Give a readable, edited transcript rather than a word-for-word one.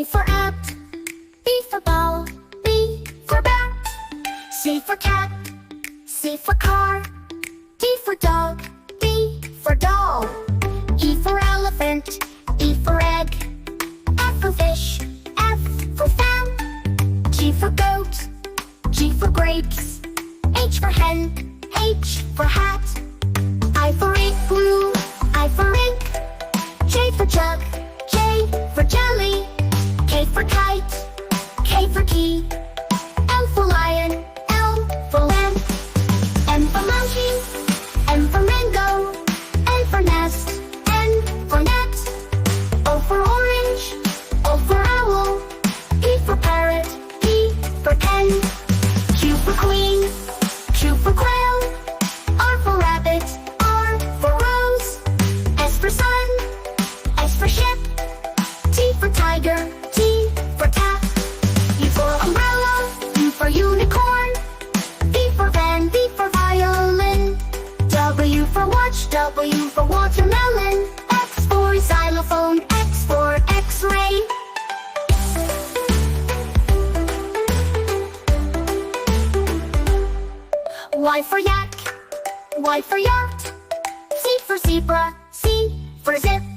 A for ant, B for ball, B for bat. C for cat, C for car, D for dog, D for doll. E for elephant, E for egg. F for fish, F for fan. G for goat, G for grapes. H for hen, H for hat. I for igloo, I for ink. J for jug, J for jelly. K for kite, K for key. L for lion, L for lamp. M for monkey, M for mango. N for nest, N for net. O for orange, O for owl. P for parrot, P for pen. Q for queen, Q for quail. R for rabbit, R for rose. S for sun, S for ship. T for tiger, T for tap. U for umbrella, U for unicorn. V for van, V for violin. W for watch, W for watermelon. X for xylophone, X for x-ray. Y for yak, Y for yacht. Z for zebra, Z for zip.